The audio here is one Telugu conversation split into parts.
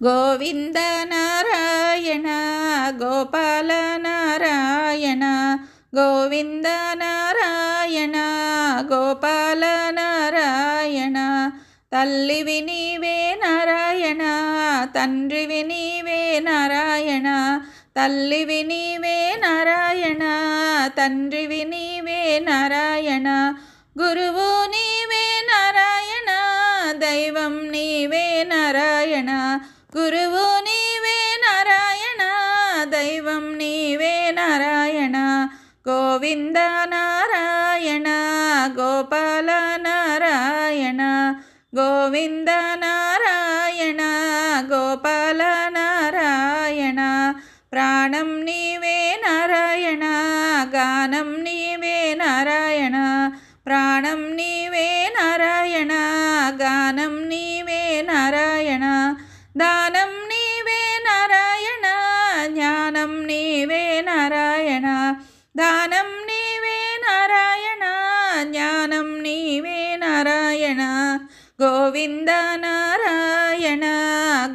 గోవింద నారాయణ గోపాల నారాయణ గోవింద నారాయణ గోపాల నారాయణ తల్లివి నీవే నారాయణ తండ్రివి నీవే నారాయణ తల్లివి నీవే నారాయణ తండ్రివి నీవే నారాయణ గురువు నీవే నారాయణ దైవం నీవే నారాయణ గురువు నీవే నారాయణ దైవం నీవే నారాయణ గోవింద నారాయణ గోపాల నారాయణ గోవింద నారాయణ గోపాల నారాయణ ప్రాణం నీవే నారాయణ గానం నీవే నారాయణ ప్రాణం నీవే నారాయణ గానం నీవే నారాయణ దానం నీవే నారాయణ జ్ఞానం నీవే నారాయణ దానం నీవే నారాయణ జ్ఞానం నీవే నారాయణ గోవింద నారాయణ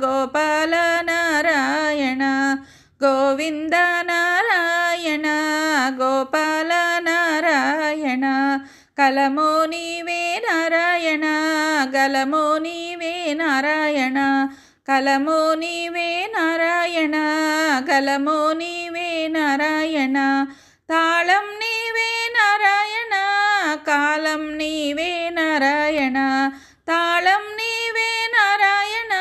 గోపాల నారాయణ గోవింద నారాయణ గోపాల నారాయణ కలమో నీవే నారాయణ గలమో నీవే నారాయణ కలమో నీవే నారాయణ గలమో నీవే నారాయణ తాళం నీవే నారాయణ కాలం నీవే నారాయణ తాళం నీవే నారాయణ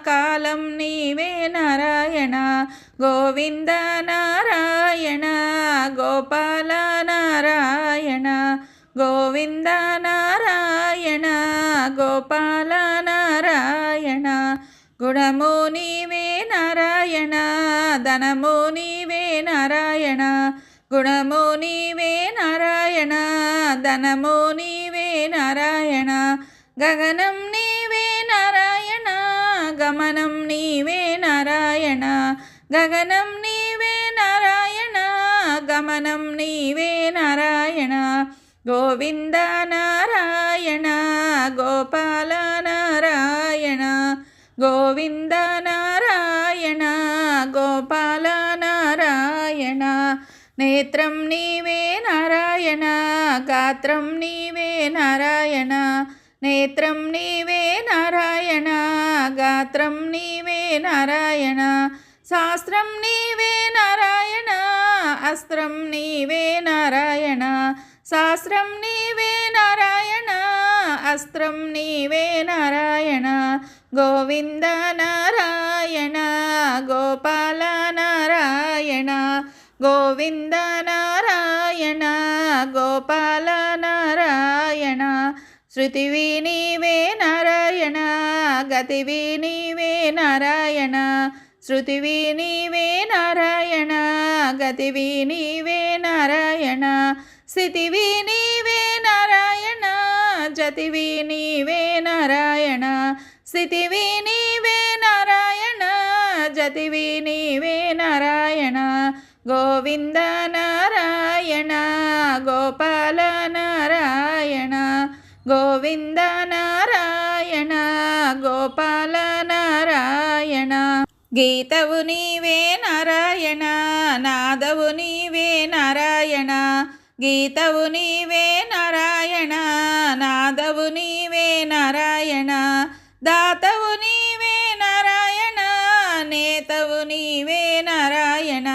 కాలం నీవే నారాయణ గోవింద నారాయణ గోపాల నారాయణ గోవింద నారాయణ గోపాల నారాయణ గుణమో నీవే నారాయణ ధనమో నీవే నారాయణ గుణమో నీవే నారాయణ ధనమో నీవే నారాయణ గగనం నీవే నారాయణ గమనం నీవే నారాయణ గగనం నీవే నారాయణ గమనం నీవే నారాయణ గోవింద నారాయణ గోపాల నారాయణ గోవింద నారాయణ గోపాల నారాయణ నేత్రం నీవే నారాయణ గాత్రం నీవే నారాయణ నేత్రం నీవే నారాయణ గాత్రం నీవే నారాయణ శాస్త్రం నీవే నారాయణ అస్త్రం నీవే నారాయణ శాస్త్రం నీవే నారాయణ అస్త్రం నీవే నారాయణ గోవింద నారాయణ గోపాల నారాయణ గోవింద నారాయణ గోపాల నారాయణ శృతివి నీవే నారాయణ గతివి నీవే నారాయణ శృతివి నీవే నారాయణ గతివి నీవే నారాయణ స్థితివి నీవే నారాయణ జతివి నీవే నారాయణ స్థితివి నీవే నారాయణ జతివి నీవే నారాయణ గోవింద నారాయణ గోపాల నారాయణ గోవింద నారాయణ గోపాల నారాయణ గీతవు నీవే నారాయణ నాదవు నీవే నారాయణ గీతవు నీవే నారాయణ నాదవు నీవే నారాయణ దాతవు నీవే నారాయణ నేతవు నీవే నారాయణ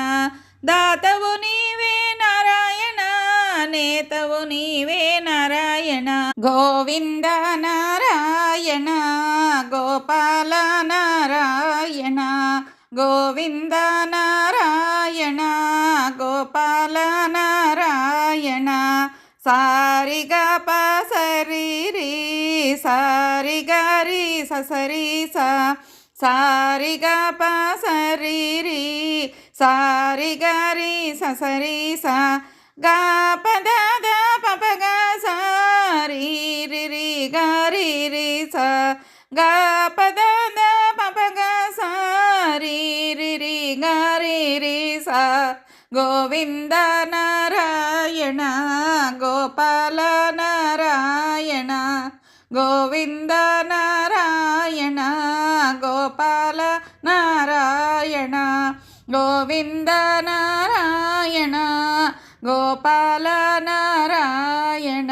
దాతవు నీవే నారాయణ నేతవు నీవే నారాయణ గోవింద నారాయణ గోపాల నారాయణ గోవింద నారాయణ గోపాల నారాయణ సారిగా పసరి రీ సారిగా రీ ససరి సా సారిగా పసరి రీ సారిగా రీ ససరి సా గా పద ద పప గా సారి రి రి గా రి రి సా గా పద ద పప గా సారి రి రి గా రి రి సా గోవింద నారాయణ గోపాల నారాయణ గోవింద నారాయణ గోపాల నారాయణ గోవింద నారాయణ గోపాల నారాయణ.